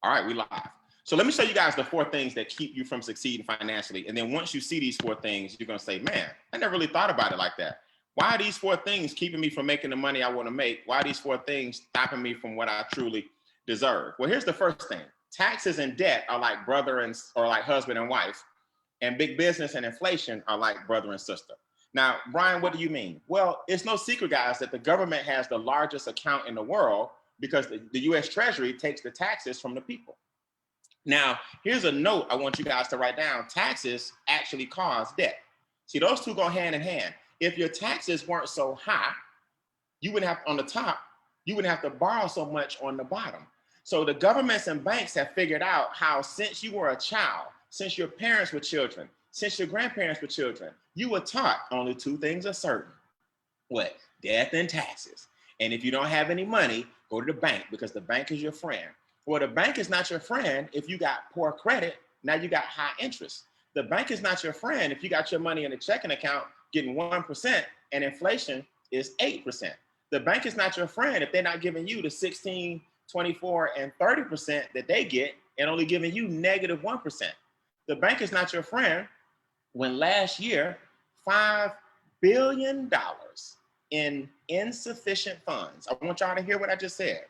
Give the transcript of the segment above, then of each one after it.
All right, we live. So let me show you guys the 4 things that keep you from succeeding financially. And then once you see these 4 things, you're gonna say, man, I never really thought about it like that. Why are these 4 things keeping me from making the money I wanna make? Why are these 4 things stopping me from what I truly deserve? Well, here's the first thing. Taxes and debt are like brother and, or like husband and wife, and big business and inflation are like brother and sister. Now, Brian, what do you mean? Well, it's no secret, guys, that the government has the largest account in the world because the US Treasury takes the taxes from the people. Now, here's a note I want you guys to write down. Taxes actually cause debt. See, those two go hand in hand. If your taxes weren't so high, you wouldn't have, on the top, you wouldn't have to borrow so much on the bottom. So the governments and banks have figured out how, since you were a child, since your parents were children, since your grandparents were children, you were taught only 2 things are certain. What? Death and taxes. And if you don't have any money, go to the bank because the bank is your friend. Well, the bank is not your friend if you got poor credit. Now you got high interest. The bank is not your friend if you got your money in a checking account getting 1% and inflation is 8%. The bank is not your friend if they're not giving you the 16, 24, and 30% that they get and only giving you negative 1%. The bank is not your friend when last year, $5 billion in insufficient funds. I want y'all to hear what I just said.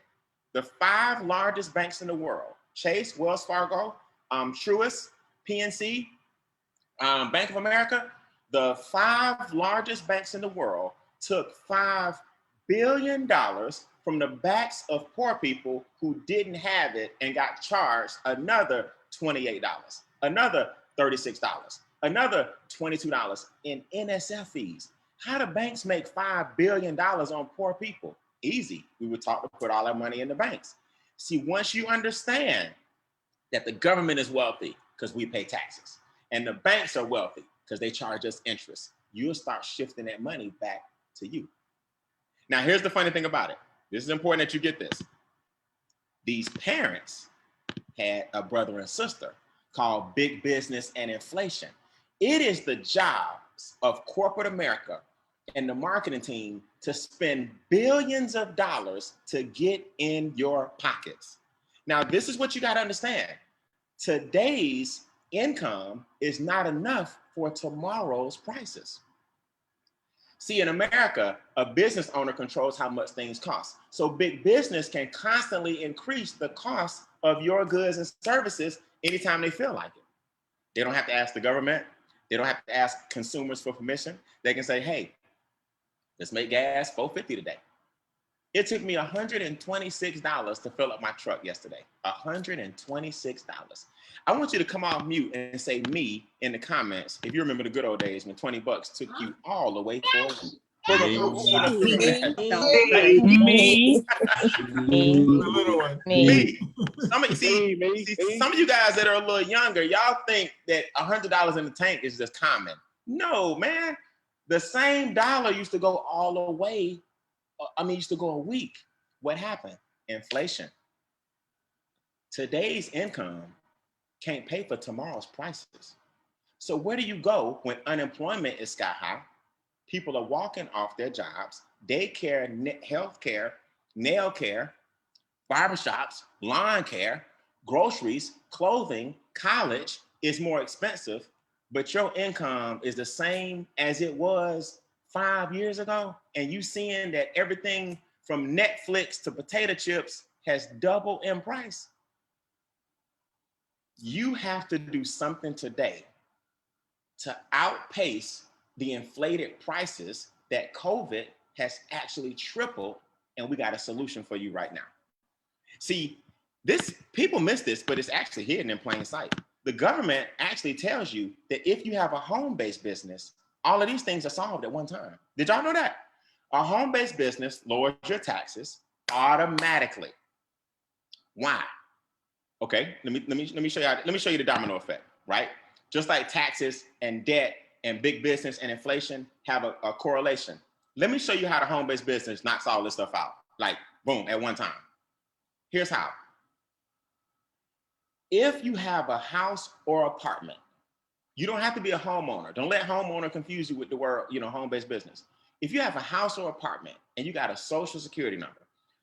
The 5 largest banks in the world, Chase, Wells Fargo, Truist, PNC, Bank of America, the 5 largest banks in the world took $5 billion from the backs of poor people who didn't have it and got charged another $28, another $36, another $22 in NSF fees. How do banks make $5 billion on poor people? Easy. We were taught to put all our money in the banks. See, once you understand that the government is wealthy because we pay taxes and the banks are wealthy because they charge us interest, you'll start shifting that money back to you. Now, here's the funny thing about it. This is important that you get this. These parents had a brother and sister called big business and inflation. It is the jobs of corporate America and the marketing team to spend billions of dollars to get in your pockets. Now, this is what you got to understand. Today's income is not enough for tomorrow's prices. See, in America, a business owner controls how much things cost. So big business can constantly increase the cost of your goods and services anytime they feel like it. They don't have to ask the government. They don't have to ask consumers for permission. They can say, hey, let's make gas $4.50 today. It took me $126 to fill up my truck yesterday. $126. I want you to come off mute and say me in the comments if you remember the good old days when 20 bucks took you all the way forward. Me. Some of you guys that are a little younger, y'all think that $100 in the tank is just common. No, man. The same dollar used to go all the way. Used to go a week. What happened? Inflation. Today's income can't pay for tomorrow's prices. So where do you go when unemployment is sky high? People are walking off their jobs, daycare, healthcare, nail care, barbershops, lawn care, groceries, clothing, college is more expensive, but your income is the same as it was 5 years ago, and you seeing that everything from Netflix to potato chips has doubled in price. You have to do something today to outpace the inflated prices that COVID has actually tripled, and we got a solution for you right now. See, people miss this, but it's actually hidden in plain sight. The government actually tells you that if you have a home-based business, all of these things are solved at one time. Did y'all know that? A home-based business lowers your taxes automatically. Why? Okay, let me show you. Let me show you the domino effect, right? Just like taxes and debt and big business and inflation have a correlation. Let me show you how the home-based business knocks all this stuff out, like boom, at one time. Here's how. If you have a house or apartment, you don't have to be a homeowner. Don't let homeowner confuse you with the word, home-based business. If you have a house or apartment and you got a social security number,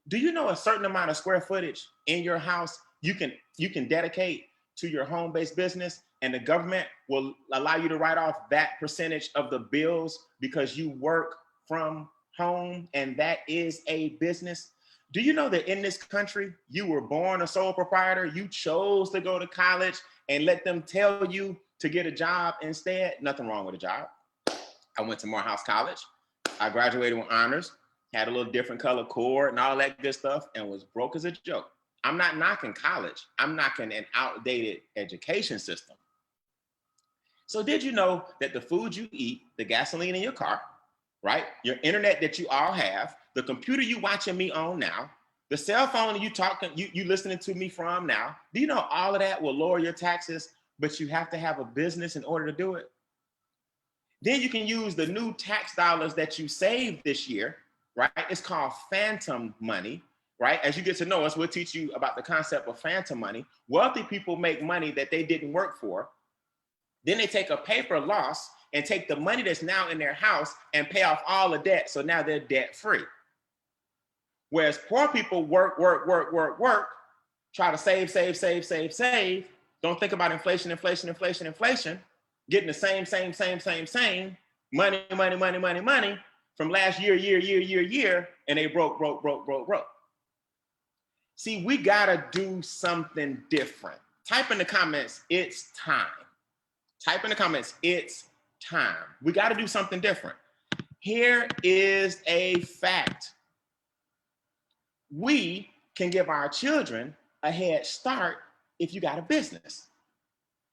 do you know a certain amount of square footage in your house you can dedicate to your home-based business, and the government will allow you to write off that percentage of the bills because you work from home, and that is a business. Do you know that in this country, you were born a sole proprietor? You chose to go to college and let them tell you to get a job instead? Nothing wrong with a job. I went to Morehouse College. I graduated with honors, had a little different color cord and all that good stuff, and was broke as a joke. I'm not knocking college. I'm knocking an outdated education system. So did you know that the food you eat, the gasoline in your car, right? Your internet that you all have, the computer you watching me on now, the cell phone you listening to me from now, do you know all of that will lower your taxes, but you have to have a business in order to do it? Then you can use the new tax dollars that you saved this year, right? It's called phantom money, right? As you get to know us, we'll teach you about the concept of phantom money. Wealthy people make money that they didn't work for. Then they take a paper loss and take the money that's now in their house and pay off all the debt. So now they're debt free. Whereas poor people work, try to save. Don't think about inflation, getting the same, money from last year, and they broke. See, we gotta do something different. Type in the comments, it's time. Type in the comments, it's time. We gotta do something different. Here is a fact. We can give our children a head start if you got a business.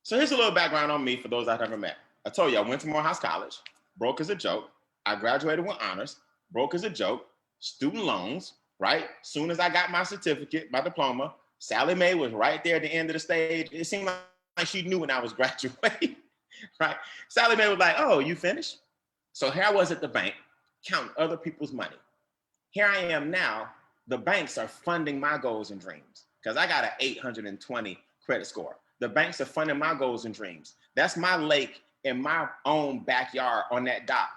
So here's a little background on me for those I've never met. I told you I went to Morehouse College, broke as a joke. I graduated with honors, broke as a joke, student loans, right? Soon as I got my certificate, my diploma, Sally Mae was right there at the end of the stage. It seemed like she knew when I was graduating, right? Sally Mae was like, oh, you finished? So here I was at the bank, counting other people's money. Here I am now, the banks are funding my goals and dreams because I got an 820 credit score. The banks are funding my goals and dreams. That's my lake in my own backyard on that dock,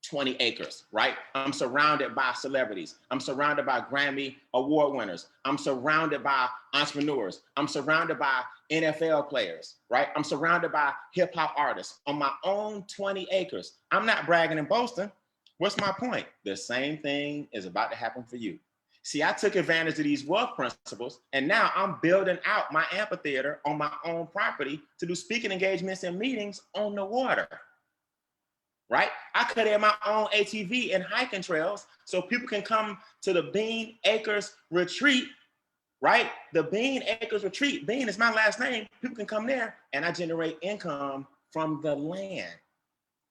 20 acres, right? I'm surrounded by celebrities. I'm surrounded by Grammy award winners. I'm surrounded by entrepreneurs. I'm surrounded by NFL players, right? I'm surrounded by hip hop artists on my own 20 acres. I'm not bragging and boasting. What's my point? The same thing is about to happen for you. See, I took advantage of these wealth principles, and now I'm building out my amphitheater on my own property to do speaking engagements and meetings on the water, right? I could have my own ATV and hiking trails so people can come to the Bean Acres Retreat, right? The Bean Acres Retreat, Bean is my last name. People can come there, and I generate income from the land.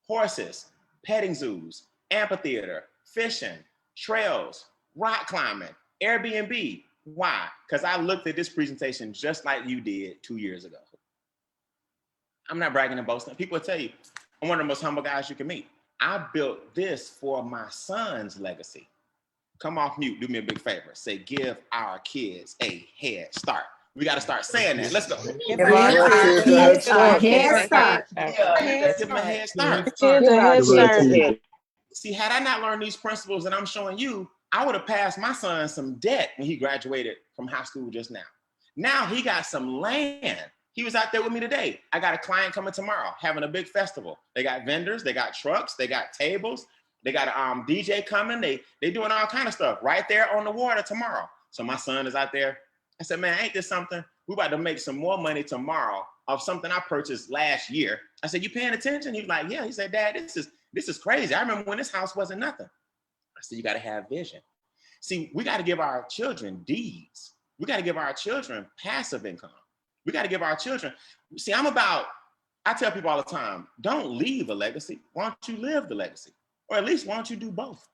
Horses, petting zoos, amphitheater, fishing, trails, rock climbing, Airbnb. Why? Because I looked at this presentation just like you did 2 years ago. I'm not bragging and boasting. People will tell you, I'm one of the most humble guys you can meet. I built this for my son's legacy. Come off mute, do me a big favor. Say, give our kids a head start. We got to start saying that. Let's go. Give our kids a head start. Give them a head start. Kids a head start. See, had I not learned these principles that I'm showing you, I would have passed my son some debt when he graduated from high school just now. Now he got some land. He was out there with me today. I got a client coming tomorrow, having a big festival. They got vendors, they got trucks, they got tables, they got a DJ coming. They doing all kind of stuff right there on the water tomorrow. So my son is out there. I said, man, ain't this something? We about to make some more money tomorrow of something I purchased last year. I said, you paying attention? He was like, yeah. He said, Dad, this is crazy. I remember when this house wasn't nothing. I said, you got to have vision. See, we got to give our children deeds. We got to give our children passive income. We got to give our children. See, I tell people all the time, don't leave a legacy. Why don't you live the legacy? Or at least why don't you do both?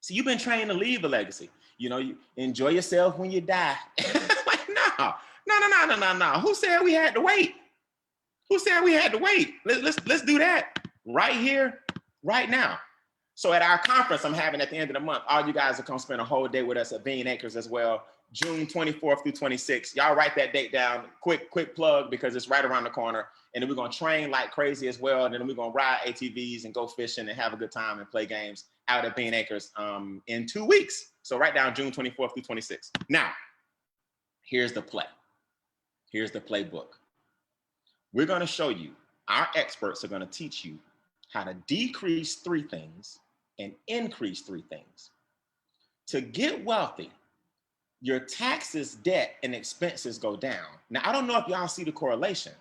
See, you've been trained to leave a legacy. You know, you enjoy yourself when you die. Like, no. Who said we had to wait? Who said we had to wait? Let's do that right here, right now. So at our conference I'm having at the end of the month, all you guys will come spend a whole day with us at Bean Acres as well, June 24th through 26th. Y'all write that date down. Quick plug because it's right around the corner. And then we're going to train like crazy as well. And then we're going to ride ATVs and go fishing and have a good time and play games out at Bean Acres in 2 weeks. So write down June 24th through 26th. Now, Here's the play. Here's the playbook. We're going to show you, our experts are going to teach you how to decrease 3 things and increase 3 things. To get wealthy, your taxes, debt, and expenses go down. Now, I don't know if y'all see the correlation,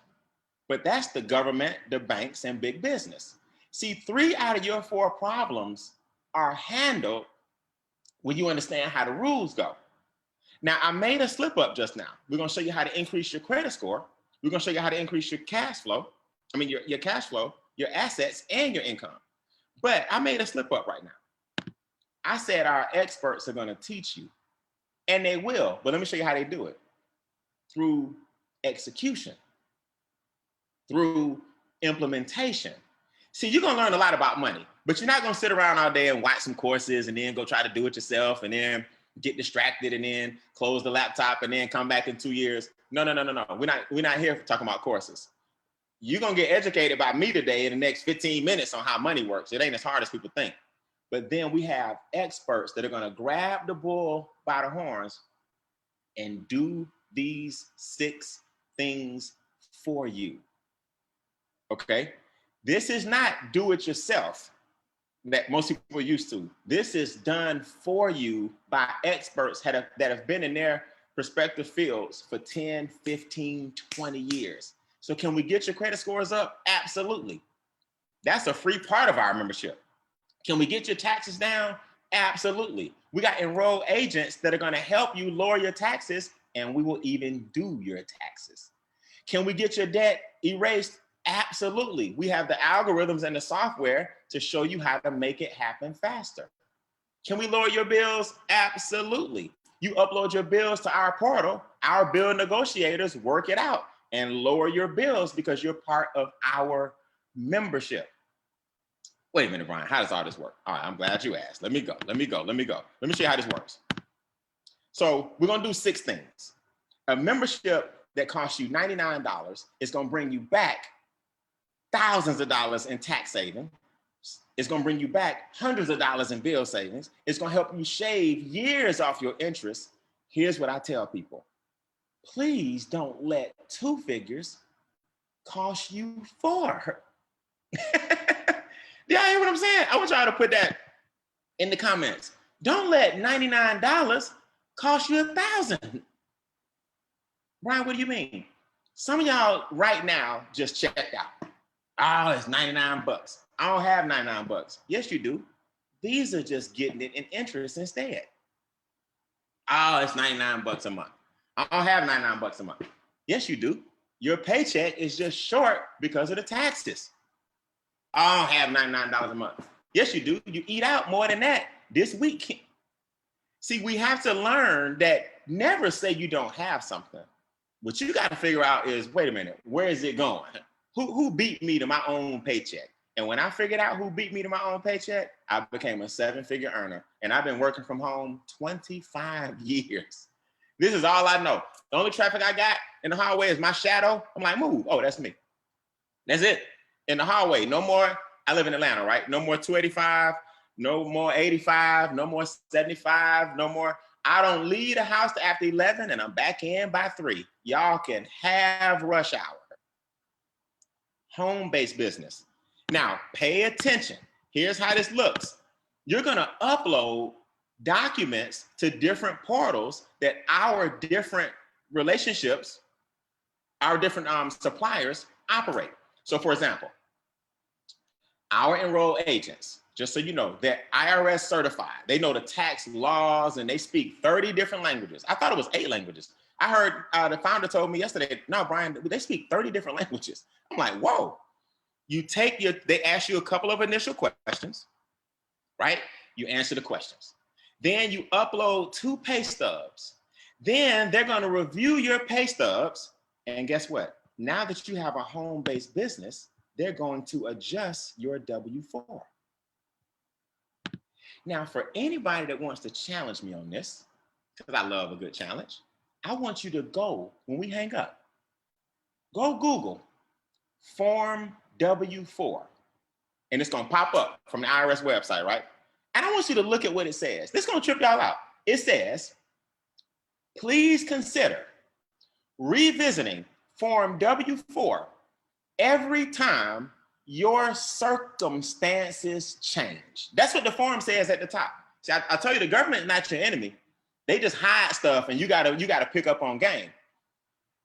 but that's the government, the banks, and big business. See, 3 out of your 4 problems are handled when you understand how the rules go. Now, I made a slip up just now. We're going to show you how to increase your credit score. We're going to show you how to increase your cash flow. I mean, your cash flow, your assets, and your income. But I made a slip up right now. I said our experts are going to teach you, and they will. But let me show you how they do it. Through execution, through implementation. See, you're going to learn a lot about money, but you're not going to sit around all day and watch some courses and then go try to do it yourself and then get distracted and then close the laptop and then come back in 2 years. No. We're not here for talking about courses. You're going to get educated by me today in the next 15 minutes on how money works. It ain't as hard as people think. But then we have experts that are going to grab the bull by the horns and do these 6 things for you. Okay? This is not do it yourself that most people are used to. This is done for you by experts that have been in their respective fields for 10, 15, 20 years. So can we get your credit scores up? Absolutely. That's a free part of our membership. Can we get your taxes down? Absolutely. We got enrolled agents that are going to help you lower your taxes, and we will even do your taxes. Can we get your debt erased? Absolutely. We have the algorithms and the software to show you how to make it happen faster. Can we lower your bills? Absolutely. You upload your bills to our portal, our bill negotiators work it out and lower your bills because you're part of our membership. Wait a minute, Brian, how does all this work? All right, I'm glad you asked. Let me go. Let me show you how this works. So we're going to do 6 things. A membership that costs you $99 is going to bring you back thousands of dollars in tax savings. It's going to bring you back hundreds of dollars in bill savings. It's going to help you shave years off your interest. Here's what I tell people. Please don't let 2 figures cost you 4. Y'all hear what I'm saying? I want y'all to put that in the comments. Don't let $99 cost you $1,000. Brian, what do you mean? Some of y'all right now just checked out. Oh, it's 99 bucks. I don't have 99 bucks. Yes, you do. These are just getting it in interest instead. Oh, it's 99 bucks a month. I don't have 99 bucks a month. Yes, you do. Your paycheck is just short because of the taxes. I don't have $99 a month. Yes, you do. You eat out more than that this week. See, we have to learn that never say you don't have something. What you got to figure out is, wait a minute, where is it going? Who beat me to my own paycheck? And when I figured out who beat me to my own paycheck, I became a 7-figure earner. And I've been working from home 25 years. This is all I know. The only traffic I got in the hallway is my shadow. I'm like, move. Oh, that's me. That's it. In the hallway, no more. I live in Atlanta, right? No more 285, no more 85, no more 75, no more. I don't leave the house till after 11 and I'm back in by 3. Y'all can have rush hour. Home-based business. Now, pay attention. Here's how this looks. You're gonna upload documents to different portals that our different relationships, our different suppliers operate. So for example, our enrolled agents, just so you know, they're IRS certified. They know the tax laws and they speak 30 different languages. I thought it was 8 languages. I heard the founder told me yesterday, no, Brian, they speak 30 different languages. I'm like, whoa. They ask you a couple of initial questions, right? You answer the questions. Then you upload 2 pay stubs. Then they're gonna review your pay stubs. And guess what? Now that you have a home-based business, they're going to adjust your W-4. Now, for anybody that wants to challenge me on this, because I love a good challenge, I want you to go, when we hang up, go Google Form W-4. And it's gonna pop up from the IRS website, right? And I want you to look at what it says. This is gonna trip y'all out. It says, please consider revisiting Form W-4 every time your circumstances change. That's what the form says at the top. See, I tell you, the government is not your enemy. They just hide stuff, and you gotta pick up on game.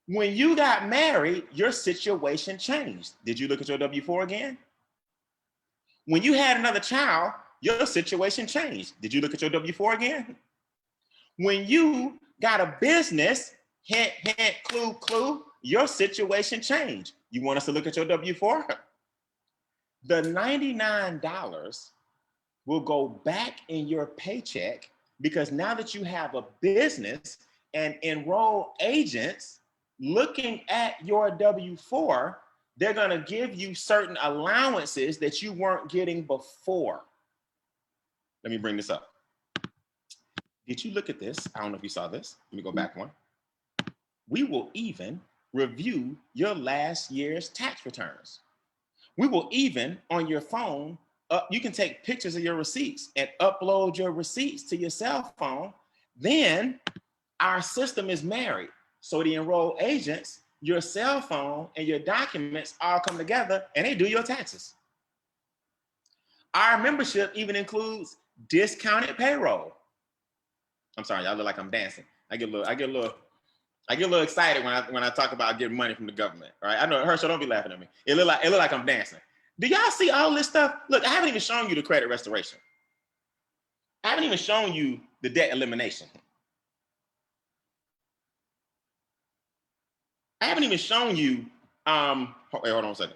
When you got married, your situation changed. Did you look at your W-4 again? When you had another child, your situation changed. Did you look at your W-4 again? When you got a business, hint, hint, clue, clue, your situation changed. You want us to look at your W-4? The $99 will go back in your paycheck because now that you have a business and enroll agents looking at your W-4, they're gonna give you certain allowances that you weren't getting before. Let me bring this up. Did you look at this? I don't know if you saw this. Let me go back one. We will even review your last year's tax returns. We will even, on your phone, you can take pictures of your receipts and upload your receipts to your cell phone. Then our system is married. So the enrolled agents, your cell phone and your documents all come together and they do your taxes. Our membership even includes discounted payroll. I'm sorry, y'all look like I'm dancing. I get a little excited when I talk about getting money from the government. All right, I know, Herschel, don't be laughing at me. It look like I'm dancing. Do y'all see all this stuff? Look, I haven't even shown you the credit restoration. I haven't even shown you the debt elimination. I haven't even shown you, wait, hold on a second.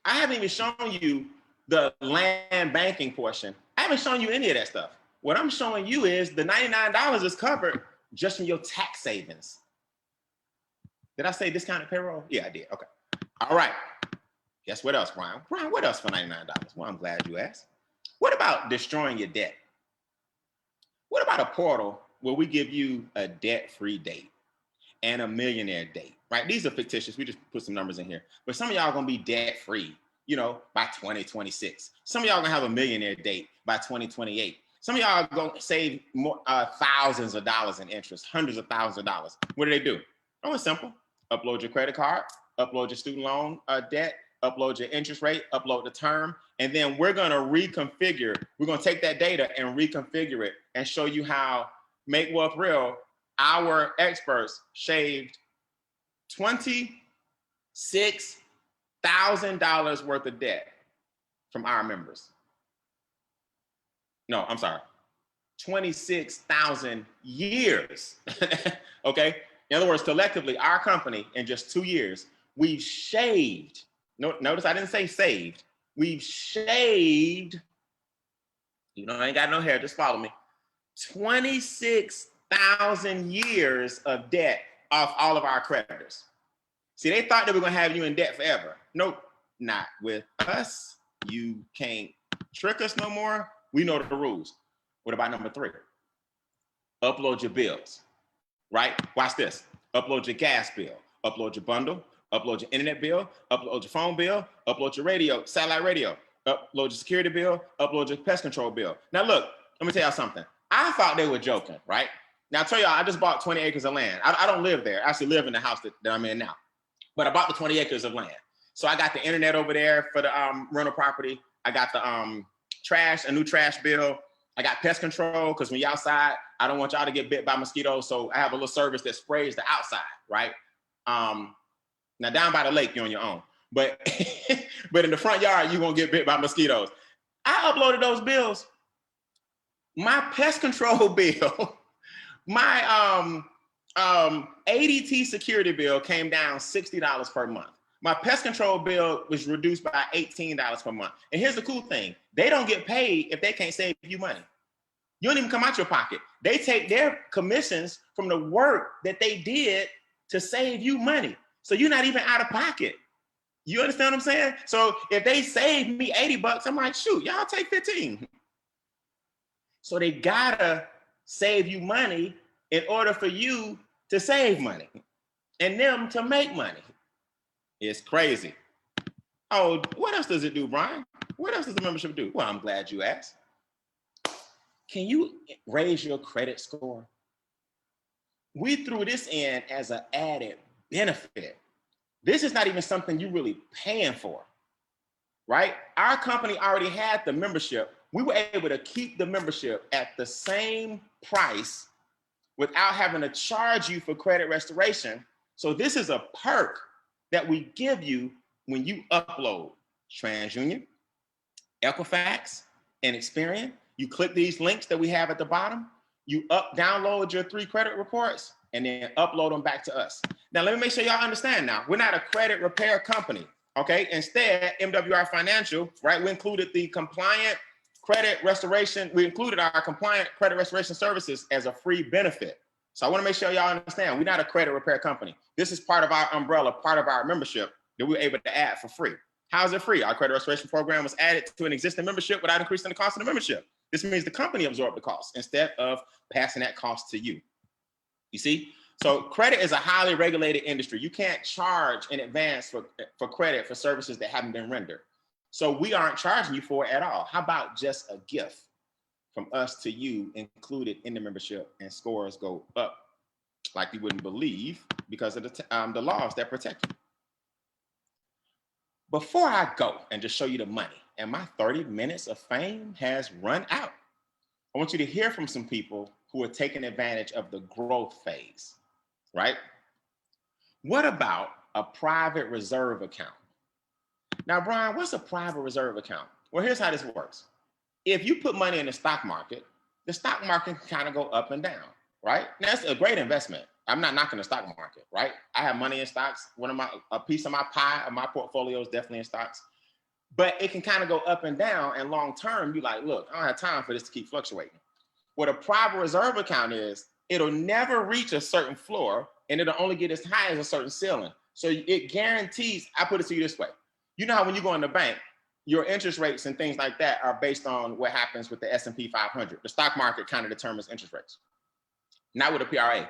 I haven't even shown you the land banking portion. I haven't shown you any of that stuff. What I'm showing you is the $99 is covered just from your tax savings. Did I say discounted payroll? Yeah, I did. Okay. All right. Guess what else, Brian? Brian, what else for $99? Well, I'm glad you asked. What about destroying your debt? What about a portal where we give you a debt-free date and a millionaire date, right? These are fictitious. We just put some numbers in here. But some of y'all are going to be debt-free, you know, by 2026. Some of y'all are going to have a millionaire date by 2028. Some of y'all are going to save more, thousands of dollars in interest, hundreds of thousands of dollars. What do? Oh, it's simple. Upload your credit card, upload your student loan debt, upload your interest rate, upload the term, and then we're going to reconfigure. We're going to take that data and reconfigure it and show you how Make Wealth Real, our experts, shaved $26,000 worth of debt from our members. No, I'm sorry, 26,000 years. Okay. In other words, collectively, our company in just 2 years, we've shaved. Notice I didn't say saved. We've shaved. You know, I ain't got no hair. Just follow me. 26,000 years of debt off all of our creditors. See, they thought they were going to have you in debt forever. Nope, not with us. You can't trick us no more. We know the rules. What about number 3? Upload your bills, right? Watch this. Upload your gas bill, upload your bundle, upload your internet bill, upload your phone bill, upload your radio, satellite radio, upload your security bill, upload your pest control bill. Now look, let me tell y'all something. I thought they were joking, right? Now I tell y'all, I just bought 20 acres of land. I don't live there. I actually live in the house that I'm in now. But I bought the 20 acres of land. So I got the internet over there for the rental property. I got the trash, a new trash bill. I got pest control, because when you're outside, I don't want y'all to get bit by mosquitoes. So I have a little service that sprays the outside, right? Now down by the lake, you're on your own. But, but in the front yard, you won't get bit by mosquitoes. I uploaded those bills. My pest control bill, my ADT security bill came down $60 per month. My pest control bill was reduced by $18 per month. And here's the cool thing. They don't get paid if they can't save you money. You don't even come out your pocket. They take their commissions from the work that they did to save you money. So you're not even out of pocket. You understand what I'm saying? So if they save me $80, I'm like, shoot, y'all take 15. So they gotta save you money in order for you to save money and them to make money. It's crazy. Oh, what else does it do, Brian? What else does the membership do? Well, I'm glad you asked. Can you raise your credit score? We threw this in as an added benefit. This is not even something you're really paying for, right? Our company already had the membership. We were able to keep the membership at the same price without having to charge you for credit restoration. So this is a perk that we give you when you upload TransUnion, Equifax, and Experian. You click these links that we have at the bottom, you download your 3 credit reports, and then upload them back to us. Now, let me make sure y'all understand now, we're not a credit repair company, okay? Instead, MWR Financial, right, we included the compliant credit restoration, we included our compliant credit restoration services as a free benefit. So I wanna make sure y'all understand, we're not a credit repair company. This is part of our umbrella, part of our membership that we were able to add for free. How is it free? Our credit restoration program was added to an existing membership without increasing the cost of the membership. This means the company absorbed the cost instead of passing that cost to you. You see? So credit is a highly regulated industry. You can't charge in advance for credit for services that haven't been rendered. So we aren't charging you for it at all. How about just a gift from us to you included in the membership, and scores go up like you wouldn't believe because of the laws that protect you. Before I go and just show you the money, and my 30 minutes of fame has run out, I want you to hear from some people who are taking advantage of the growth phase, right? What about a private reserve account? Now, Brian, what's a private reserve account? Well, here's how this works. If you put money in the stock market can kind of go up and down, right? Now, that's a great investment. I'm not knocking the stock market, right? I have money in stocks. A piece of my pie of my portfolio is definitely in stocks, but it can kind of go up and down, and long term, you're like, look, I don't have time for this to keep fluctuating. What a private reserve account is, it'll never reach a certain floor, and it'll only get as high as a certain ceiling. So it guarantees, I put it to you this way. You know how when you go in the bank, your interest rates and things like that are based on what happens with the S&P 500. The stock market kind of determines interest rates. Not with a PRA.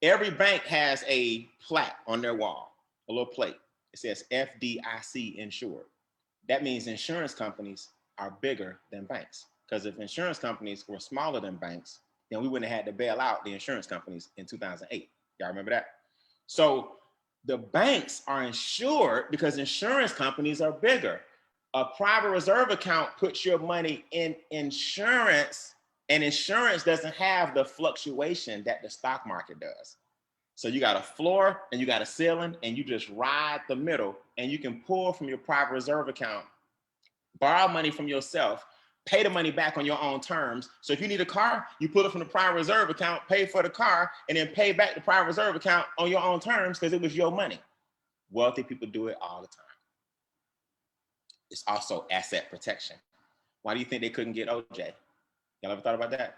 Every bank has a plaque on their wall, a little plate. It says FDIC insured. That means insurance companies are bigger than banks. Because if insurance companies were smaller than banks, then we wouldn't have had to bail out the insurance companies in 2008. Y'all remember that? So the banks are insured because insurance companies are bigger. A private reserve account puts your money in insurance, and insurance doesn't have the fluctuation that the stock market does. So you got a floor and you got a ceiling, and you just ride the middle, and you can pull from your private reserve account, borrow money from yourself, pay the money back on your own terms. So if you need a car, you pull it from the private reserve account, pay for the car, and then pay back the private reserve account on your own terms because it was your money. Wealthy people do it all the time. It's also asset protection. Why do you think they couldn't get OJ? Y'all ever thought about that?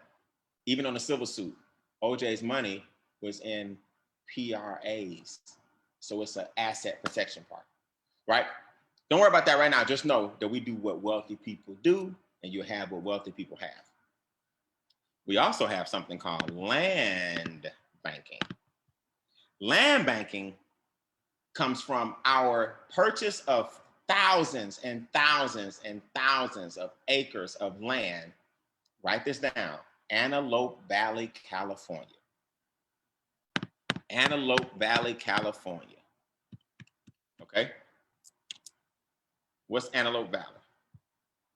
Even on the civil suit, OJ's money was in PRAs. So it's an asset protection part, right? Don't worry about that right now. Just know that we do what wealthy people do, and you have what wealthy people have. We also have something called land banking. Land banking comes from our purchase of thousands and thousands and thousands of acres of land. Write this down: Antelope Valley, California. Antelope Valley, California. Okay? What's Antelope Valley?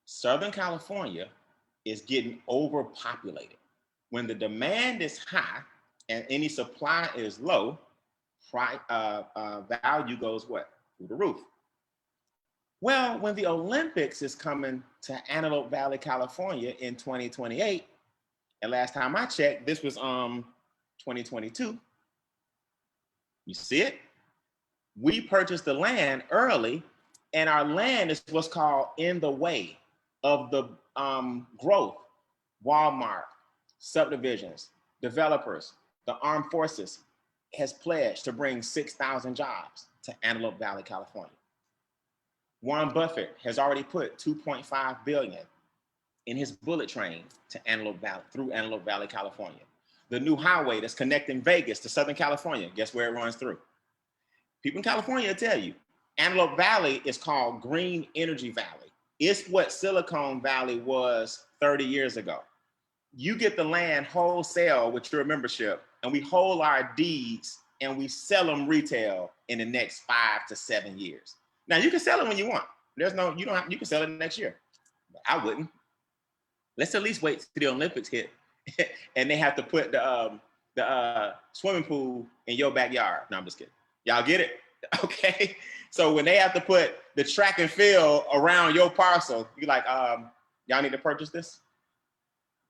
Southern California is getting overpopulated. When the demand is high and any supply is low, value goes what? Through the roof. Well, when the Olympics is coming to Antelope Valley, California in 2028, and last time I checked, this was 2022. You see it? We purchased the land early, and our land is what's called in the way of the growth. Walmart, subdivisions, developers, the armed forces has pledged to bring 6,000 jobs to Antelope Valley, California. Warren Buffett has already put $2.5 billion in his bullet train to Antelope Valley, through Antelope Valley, California. The new highway that's connecting Vegas to Southern California, guess where it runs through? People in California will tell you, Antelope Valley is called Green Energy Valley. It's what Silicon Valley was 30 years ago. You get the land wholesale with your membership, and we hold our deeds and we sell them retail in the next 5 to 7 years. Now you can sell it when you want. You can sell it next year. But I wouldn't. Let's at least wait till the Olympics hit and they have to put the swimming pool in your backyard. No, I'm just kidding. Y'all get it? Okay. So when they have to put the track and field around your parcel, you're like, y'all need to purchase this?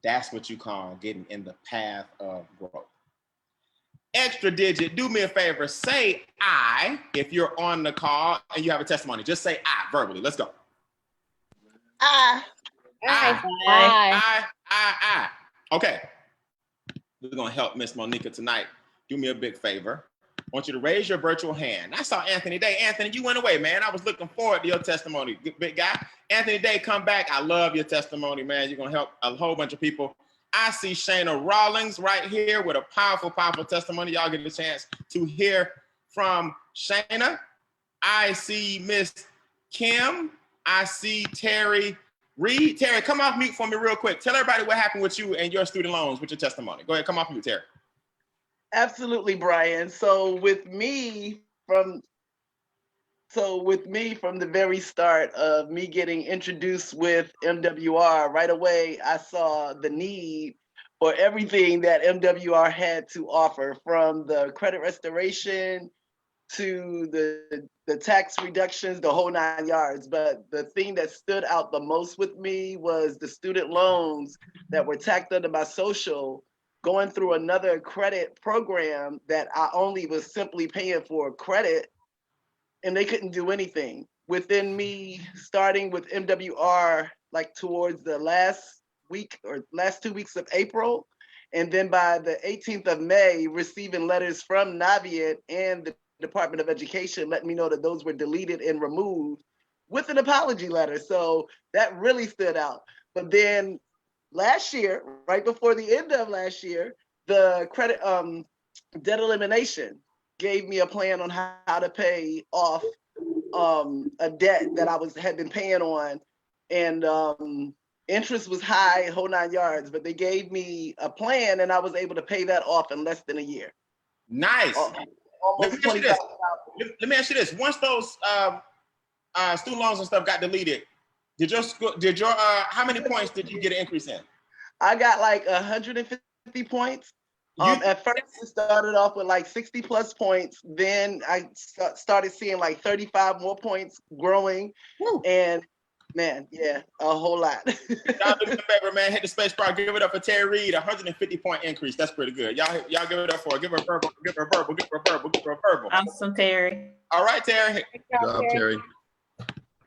That's what you call getting in the path of growth. Extra digit, do me a favor, say I if you're on the call and you have a testimony. Just say I verbally. Let's go. I. Okay. We're going to help Miss Monica tonight. Do me a big favor. I want you to raise your virtual hand. I saw Anthony Day. Anthony, you went away, man. I was looking forward to your testimony, big guy. Anthony Day, come back. I love your testimony, man. You're going to help a whole bunch of people. I see Shayna Rawlings right here with a powerful, powerful testimony. Y'all get a chance to hear from Shayna. I see Miss Kim. I see Terry Reed. Terry, come off mute for me real quick. Tell everybody what happened with you and your student loans with your testimony. Go ahead, come off mute, Terry. Absolutely, Brian. So with me from the very start of me getting introduced with MWR, right away, I saw the need for everything that MWR had to offer, from the credit restoration to the tax reductions, the whole 9 yards. But the thing that stood out the most with me was the student loans that were tacked under my social, going through another credit program that I only was simply paying for credit, and they couldn't do anything. Within me starting with MWR, like towards the last week or last 2 weeks of April, and then by the 18th of May, receiving letters from Navient and the Department of Education letting me know that those were deleted and removed with an apology letter. So that really stood out. But then last year, right before the end of last year, the credit debt elimination gave me a plan on how to pay off a debt that I had been paying on, and interest was high, whole 9 yards. But they gave me a plan, and I was able to pay that off in less than a year. Nice. Almost Let me ask you this: once those student loans and stuff got deleted, did your how many points did you get an increase in? I got like 150 points. At first, it started off with like 60 plus points. Then I started seeing like 35 more points growing. Woo. And man, yeah, a whole lot. Y'all do me a favor, man. Hit the space bar. Give it up for Terry Reed. 150 point increase. That's pretty good. Y'all give it up for her. Give her a verbal. Give her a verbal. Give her a verbal. Give her a verbal. Awesome, Terry. All right, Terry. Good job, Terry.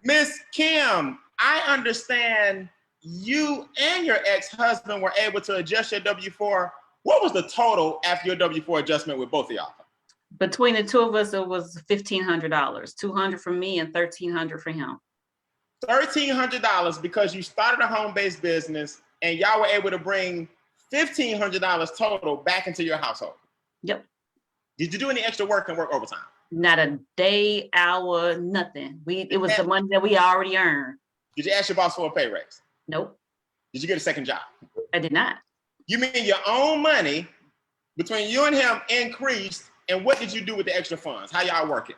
Miss Kim, I understand you and your ex-husband were able to adjust your W-4. What was the total after your W-4 adjustment with both of y'all? Between the two of us, it was $1,500. $200 for me and $1,300 for him. $1,300 because you started a home-based business and y'all were able to bring $1,500 total back into your household. Yep. Did you do any extra work and work overtime? Not a day, hour, nothing. It was the money that we already earned. Did you ask your boss for a pay raise? Nope. Did you get a second job? I did not. You mean your own money between you and him increased, and what did you do with the extra funds? How y'all work it?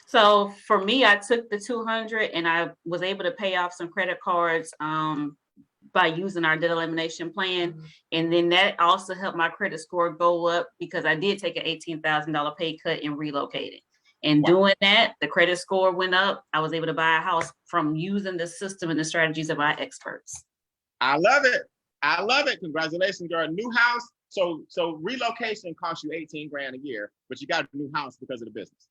So for me, I took the $200 and I was able to pay off some credit cards by using our debt elimination plan. Mm-hmm. And then that also helped my credit score go up because I did take an $18,000 pay cut and relocated. And doing that, the credit score went up. I was able to buy a house from using the system and the strategies of our experts. I love it. I love it. Congratulations, you're a new house. So relocation costs you 18 grand a year, but you got a new house because of the business.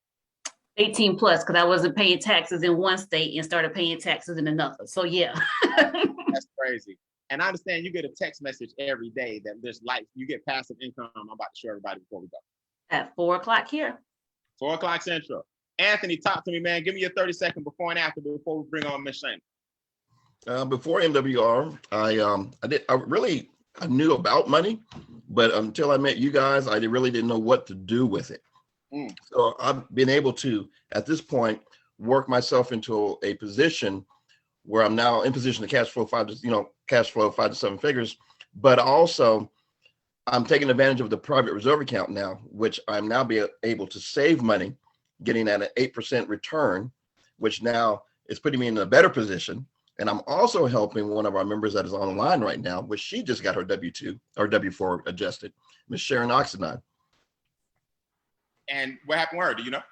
18 plus, because I wasn't paying taxes in one state and started paying taxes in another. So yeah. That's crazy. And I understand you get a text message every day that there's you get passive income. I'm about to show everybody before we go. At 4 o'clock here. 4 o'clock Central. Anthony, talk to me, man. Give me your 30-second before and after before we bring on Miss Shane. Before MWR, I knew about money, but until I met you guys, I really didn't know what to do with it. So I've been able to, at this point, work myself into a position where I'm now in position to cash flow 5 to 7 figures, but also I'm taking advantage of the private reserve account now, which I'm now be able to save money, getting at an 8% return, which now is putting me in a better position. And I'm also helping one of our members that is online right now, which she just got her W-2 or W-4 adjusted, Miss Sharon Oxenine. And what happened with her? Do you know?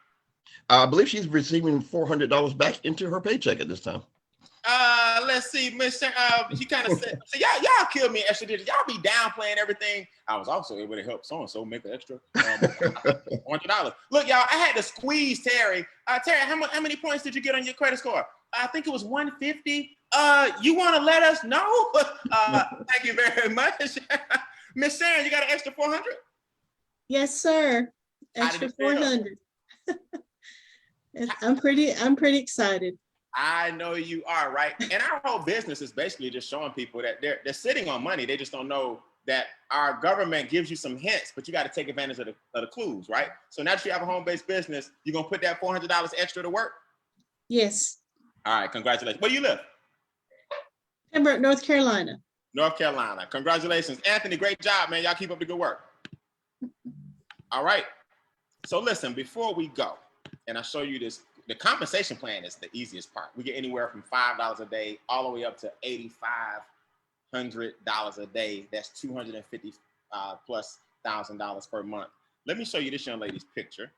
I believe she's receiving $400 back into her paycheck at this time. Let's see, Miss Sharon, she kind of said, so y'all killed me extra digits. Y'all be downplaying everything. I was also able to help so-and-so make an extra $100. Look, y'all, I had to squeeze Terry. Terry, how many points did you get on your credit score? I think it was 150. You want to let us know? Thank you very much. Miss Sharon, you got an extra 400? Yes, sir. Extra 400. I'm pretty excited. I know you are, right? And our whole business is basically just showing people that they're sitting on money. They just don't know that our government gives you some hints, but you got to take advantage of the clues, right? So now that you have a home-based business, you're going to put that $400 extra to work? Yes. All right, congratulations. Where do you live? Pembroke, North Carolina. North Carolina. Congratulations. Anthony, great job, man. Y'all keep up the good work. All right. So listen, before we go, and I show you this, the compensation plan is the easiest part. We get anywhere from $5 a day all the way up to $8,500 a day. That's $250 plus $1,000 per month. Let me show you this young lady's picture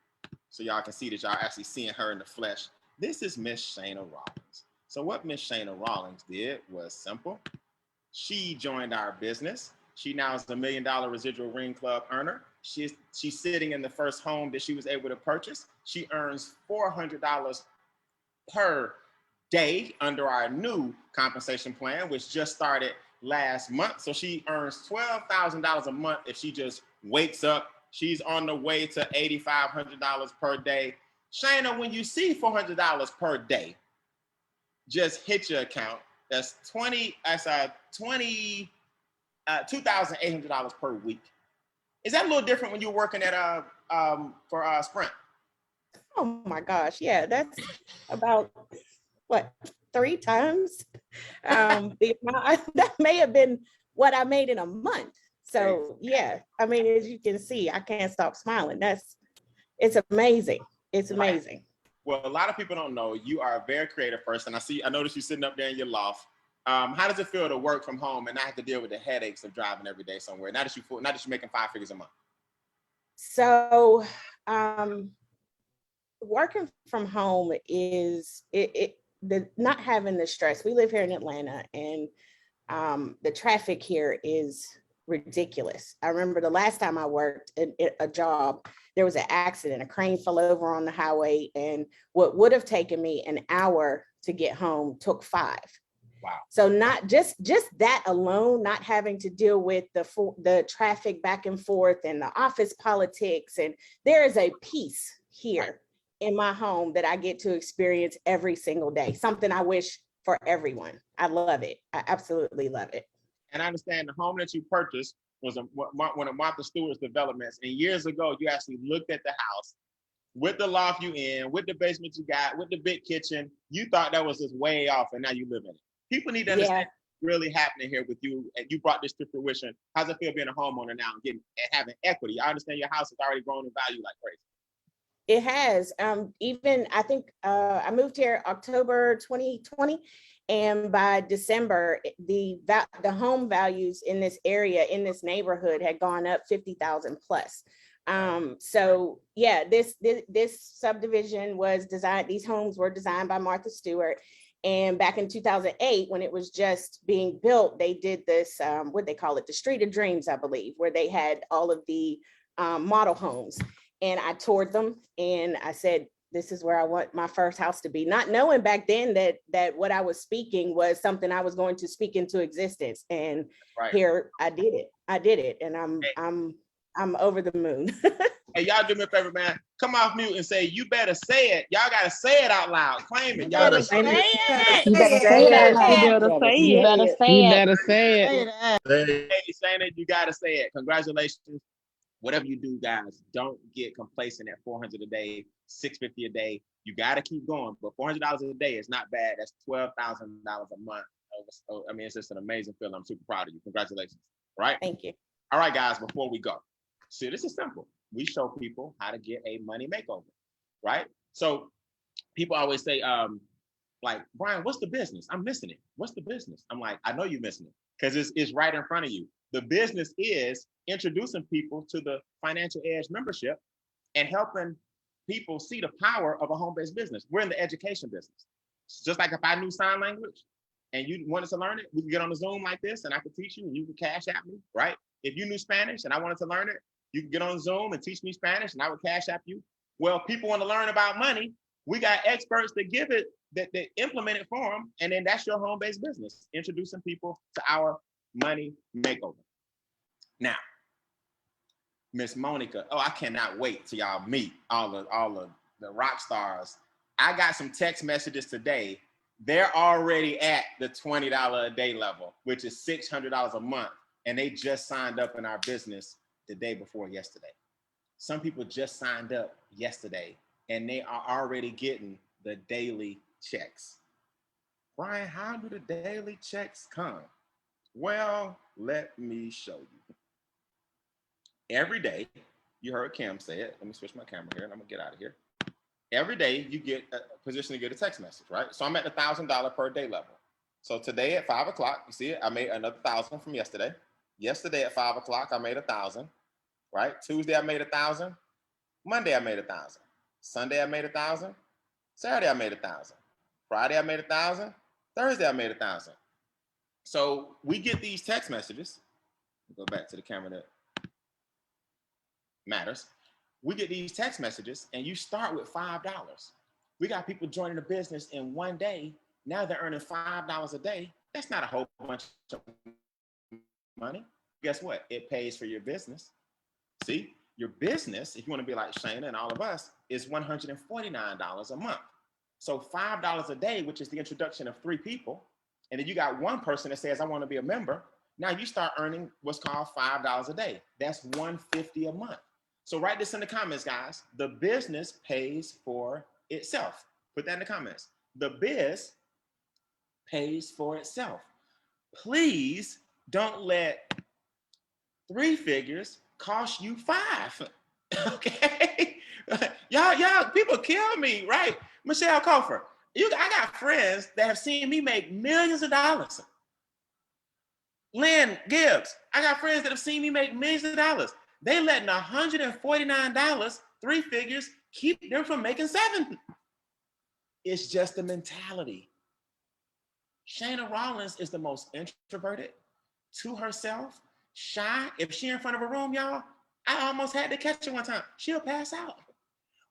so y'all can see that y'all actually seeing her in the flesh. This is Miss Shana Rawlings. So what Miss Shana Rawlings did was simple. She joined our business. She now is a $1 million residual ring club earner. She's sitting in the first home that she was able to purchase. She earns $400 per day under our new compensation plan, which just started last month. So she earns $12,000 a month if she just wakes up. She's on the way to $8,500 per day. Shana, when you see $400 per day, just hit your account. That's $2,800 per week. Is that a little different when you're working at for Sprint? Oh my gosh, yeah, that's about what, 3 times the amount. That may have been what I made in a month. So yeah, I mean, as you can see, I can't stop smiling. It's amazing. It's amazing. Well, a lot of people don't know you are a very creative person. I noticed you sitting up there in your loft. How does it feel to work from home and not have to deal with the headaches of driving every day somewhere? Not that you're making 5 figures a month. So working from home is the not having the stress. We live here in Atlanta, and the traffic here is ridiculous. I remember the last time I worked a job, there was an accident. A crane fell over on the highway, and what would have taken me an hour to get home took 5. Wow. So not just that alone, not having to deal with the traffic back and forth and the office politics. And there is a peace here in my home that I get to experience every single day. Something I wish for everyone. I love it. I absolutely love it. And I understand the home that you purchased was one of Martha Stewart's developments. And years ago, you actually looked at the house with the loft you in, with the basement you got, with the big kitchen. You thought that was just way off, and now you live in it. People need to understand what's really happening here with you, and you brought this to fruition. How's it feel being a homeowner now and having equity? I understand your house has already grown in value like crazy. It has. Even I think I moved here October 2020, and by December, the home values in this area, in this neighborhood, had gone up 50,000 plus. So yeah, this subdivision was designed. These homes were designed by Martha Stewart. And back in 2008, when it was just being built, they did this, what they call it, the Street of Dreams, I believe, where they had all of the model homes. And I toured them, and I said, this is where I want my first house to be. Not knowing back then that what I was speaking was something I was going to speak into existence. And here I did it. And I'm over the moon. Hey, y'all do me a favor, man. Come off mute and say, you better say it. Y'all got to say it out loud. Claim it. Y'all better say it. it. You better say it. You better say You it. better say it. Hey, Shana, you got to say it. Congratulations. Whatever you do, guys, don't get complacent at $400 a day, $650 a day. You got to keep going, but $400 a day is not bad. That's $12,000 a month. I mean, it's just an amazing feeling. I'm super proud of you. Congratulations. Right? Thank you. All right, guys, before we go, see, this is simple. We show people how to get a money makeover, right? So people always say, like, Brian, what's the business? I'm missing it. What's the business? I'm like, I know you're missing it because it's right in front of you. The business is introducing people to the Financial Edge membership and helping people see the power of a home-based business. We're in the education business. Just like if I knew sign language and you wanted to learn it, we could get on a Zoom like this and I could teach you and you could cash at me, right? If you knew Spanish and I wanted to learn it, you could get on Zoom and teach me Spanish and I would cash app you. Well, people want to learn about money. We got experts that give it, that implement it for them. And then that's your home-based business, introducing people to our money makeover. Now, Miss Monica, oh, I cannot wait till y'all meet all of the rock stars. I got some text messages today. They're already at the $20 a day level, which is $600 a month. And they just signed up in our business the day before yesterday. Some people just signed up yesterday and they are already getting the daily checks. Brian, how do the daily checks come? Well, let me show you. Every day, you heard Kim say it. Let me switch my camera here and I'm gonna get out of here. Every day you get a position to get a text message, right? So I'm at the $1,000 per day level. So today at 5 o'clock, you see it, I made another 1,000 from yesterday. Yesterday at 5 o'clock, I made 1,000, right? Tuesday, I made 1,000. Monday, I made 1,000. Sunday, I made 1,000. Saturday, I made 1,000. Friday, I made 1,000. Thursday, I made 1,000. So we get these text messages. Go back to the camera that matters. We get these text messages and you start with $5. We got people joining the business in one day. Now they're earning $5 a day. That's not a whole bunch of money. Guess what? It pays for your business. See, your business, if you want to be like Shana and all of us, is $149 a month. So $5 a day, which is the introduction of 3 people. And then you got one person that says, I want to be a member. Now you start earning what's called $5 a day. That's $150 a month. So write this in the comments, guys. The business pays for itself. Put that in the comments. The biz pays for itself. Please don't let 3 figures cost you 5. Okay? y'all, people kill me, right? Michelle Kofer, I got friends that have seen me make millions of dollars. Lynn Gibbs, I got friends that have seen me make millions of dollars. They letting $149, 3 figures, keep them from making 7. It's just the mentality. Shana Rollins is the most introverted, to herself, shy. If she in front of a room, y'all, I almost had to catch her one time. She'll pass out.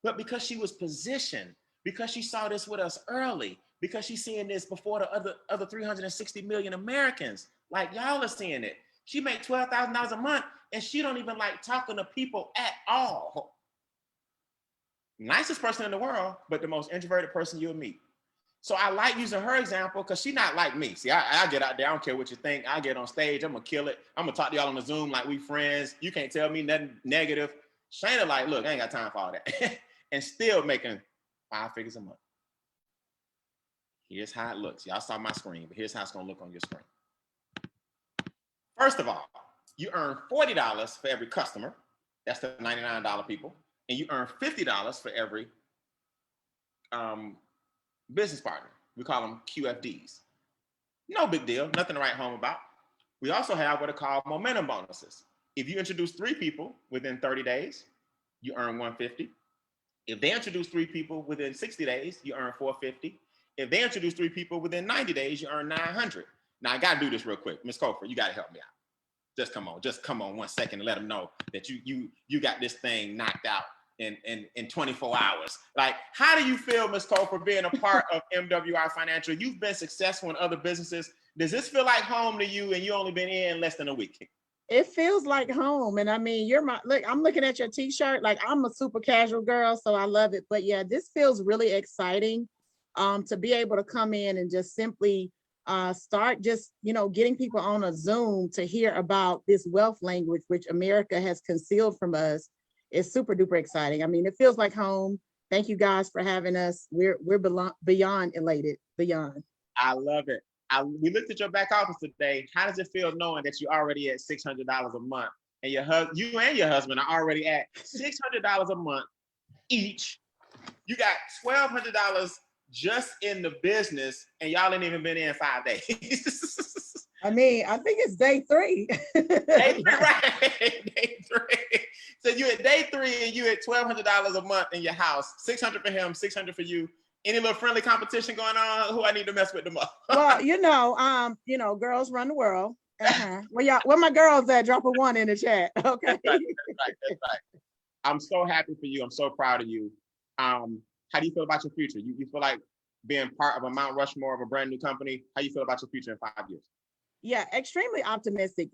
But because she was positioned, because she saw this with us early, because she's seeing this before the other 360 million Americans, like y'all are seeing it. She made $12,000 a month and she don't even like talking to people at all. Nicest person in the world, but the most introverted person you'll meet. So I like using her example because she's not like me. See, I get out there, I don't care what you think. I get on stage, I'm gonna kill it. I'm gonna talk to y'all on the Zoom like we friends. You can't tell me nothing negative. Shana like, look, I ain't got time for all that. And still making 5 figures a month. Here's how it looks. Y'all saw my screen, but here's how it's gonna look on your screen. First of all, you earn $40 for every customer. That's the $99 people. And you earn $50 for every business partner. We call them QFDs. No big deal, nothing to write home about. We also have what are called momentum bonuses. If you introduce 3 people within 30 days, you earn $150. If they introduce 3 people within 60 days, you earn $450. If they introduce 3 people within 90 days, you earn $900. Now I gotta do this real quick. Ms. Kofer, you gotta help me out. Just come on 1 second and let them know that you got this thing knocked out in 24 hours. Like, how do you feel, Ms. Kofer, being a part of MWR Financial? You've been successful in other businesses. Does this feel like home to you and you only been in less than a week? It feels like home. And I mean, I'm looking at your t-shirt, like I'm a super casual girl, so I love it. But yeah, this feels really exciting to be able to come in and just simply start just, getting people on a Zoom to hear about this wealth language, which America has concealed from us. Is super duper exciting. I mean, it feels like home. thank you guys for having us. We're beyond elated, beyond. I love it. We looked at your back office today. How does it feel knowing that you're already at $600 a month, and you and your husband are already at $600 a month each? You got $1,200 just in the business, and y'all ain't even been in 5 days. I mean, I think it's day 3. Day 3, right? Day 3. So you at day 3, and you at $1,200 a month in your house. $600 for him, $600 for you. Any little friendly competition going on? Who I need to mess with the most? Well, girls run the world. Where my girls at? Drop a 1 in the chat. Okay. That's right. I'm so happy for you. I'm so proud of you. How do you feel about your future? You feel like being part of a Mount Rushmore of a brand new company? How do you feel about your future in 5 years? Yeah, extremely optimistic.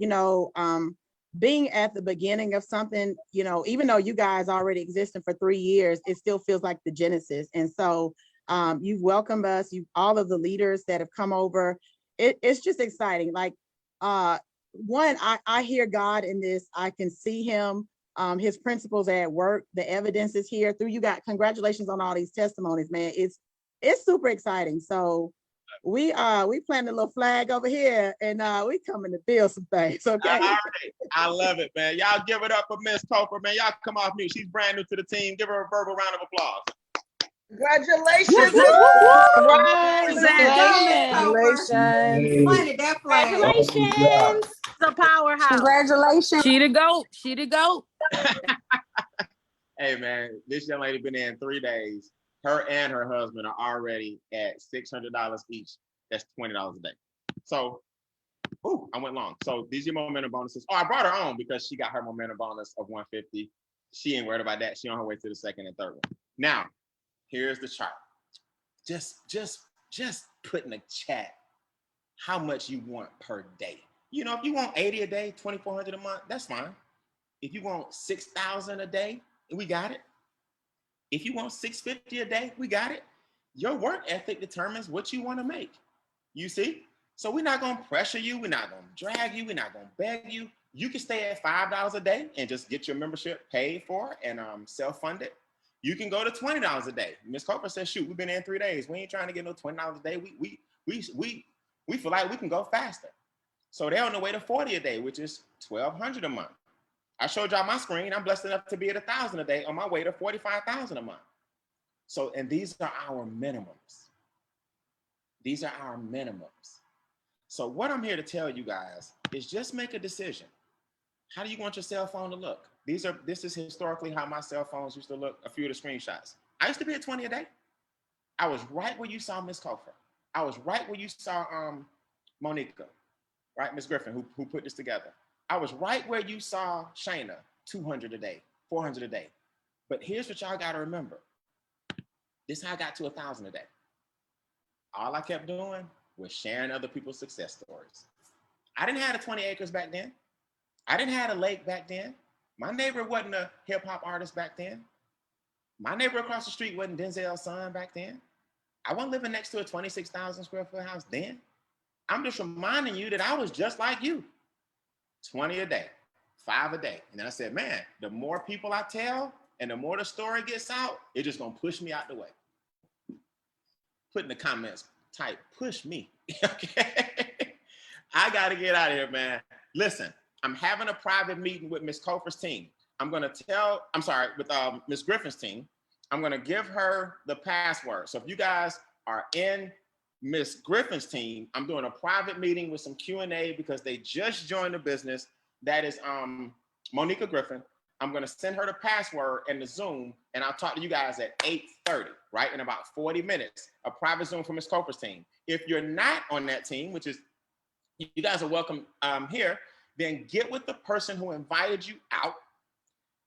Being at the beginning of something, even though you guys already existing for 3 years, it still feels like the genesis. And so you've welcomed us, all of the leaders that have come over. It's just exciting. Like, one, I hear God in this. I can see him, his principles at work. The evidence is here through you guys. Congratulations on all these testimonies, man. It's super exciting. So we planted a little flag over here, and we coming to build some things. Okay. All right. I love it, man. Y'all give it up for Miss Cofer, man. Y'all come off mute. She's brand new to the team. Give her a verbal round of applause. Congratulations. Congratulations. The powerhouse. Congratulations. She the GOAT. She the GOAT. Hey, man, this young lady been in 3 days. Her and her husband are already at $600 each. That's $20 a day. So, I went long. So these are your momentum bonuses. Oh, I brought her on because she got her momentum bonus of $150. She ain't worried about that. She on her way to the second and third one. Now, here's the chart. Just put in the chat how much you want per day. If you want 80 a day, 2,400 a month, that's fine. If you want 6,000 a day, we got it. If you want 650 a day, we got it. Your work ethic determines what you want to make. You see? So we're not going to pressure you. We're not going to drag you. We're not going to beg you. You can stay at $5 a day and just get your membership paid for and self-funded. You can go to $20 a day. Ms. Cofer says, shoot, we've been in 3 days. We ain't trying to get no $20 a day. We feel like we can go faster. So they're on the way to 40 a day, which is $1,200 a month. I showed y'all my screen. I'm blessed enough to be at 1,000 a day on my way to 45,000 a month. So, and these are our minimums. These are our minimums. So what I'm here to tell you guys is just make a decision. How do you want your cell phone to look? This is historically how my cell phones used to look, a few of the screenshots. I used to be at 20 a day. I was right where you saw Miss Cofer. I was right where you saw Monica, right? Miss Griffin, who put this together. I was right where you saw Shayna, 200 a day, 400 a day. But here's what y'all got to remember. This is how I got to 1,000 a day. All I kept doing was sharing other people's success stories. I didn't have 20 acres back then. I didn't have a lake back then. My neighbor wasn't a hip hop artist back then. My neighbor across the street wasn't Denzel's son back then. I wasn't living next to a 26,000 square foot house then. I'm just reminding you that I was just like you. 20 a day, 5 a day. And then I said, man, the more people I tell and the more the story gets out, it's just gonna push me out the way. Put in the comments, type, push me, okay? I gotta get out of here, man. Listen, I'm having a private meeting with Miss Cofer's team. With Miss Griffin's team. I'm gonna give her the password. So if you guys are in Miss Griffin's team, I'm doing a private meeting with some Q&A because they just joined the business. That is Monica Griffin. I'm gonna send her the password and the Zoom, and I'll talk to you guys at 8:30, right? In about 40 minutes, a private Zoom for Miss Cofer's team. If you're not on that team, which is, you guys are welcome here, then get with the person who invited you out,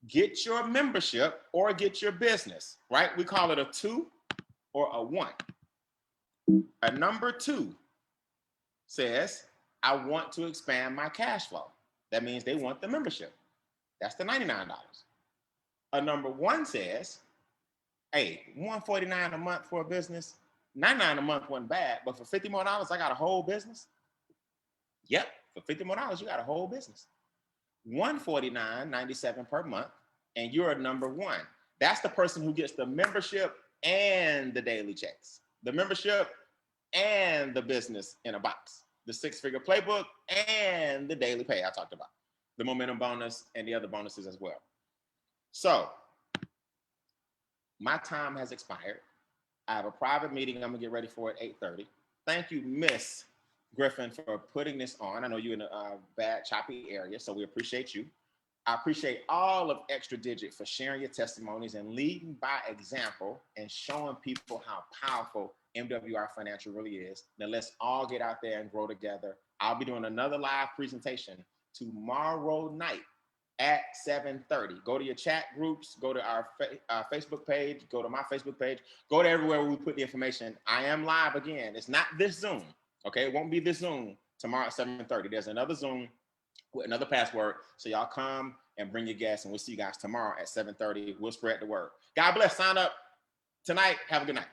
get your membership or get your business, right? We call it a 2 or a 1. A number 2 says, I want to expand my cash flow. That means they want the membership. That's the $99. A number 1 says, hey, $149 a month for a business, $99 a month wasn't bad, but for $50 more, I got a whole business. Yep, for $50 more, you got a whole business. $149.97 per month, and you're a number 1. That's the person who gets the membership and the daily checks, the membership and the business in a box, the 6-figure playbook and the daily pay I talked about, the momentum bonus and the other bonuses as well. So my time has expired. I have a private meeting I'm gonna get ready for at 8:30. Thank you, Miss Griffin, for putting this on. I know you're in a bad, choppy area, so we appreciate you. I appreciate all of Extra Digit for sharing your testimonies and leading by example and showing people how powerful MWR Financial really is. Now let's all get out there and grow together. I'll be doing another live presentation tomorrow night at 7:30. Go to your chat groups, go to our Facebook page, go to my Facebook page, go to everywhere where we put the information. I am live again. It's not this Zoom, okay? It won't be this Zoom tomorrow at 7:30. There's another Zoom with another password. So y'all come and bring your guests, and we'll see you guys tomorrow at 7:30. We'll spread the word. God bless. Sign up tonight. Have a good night.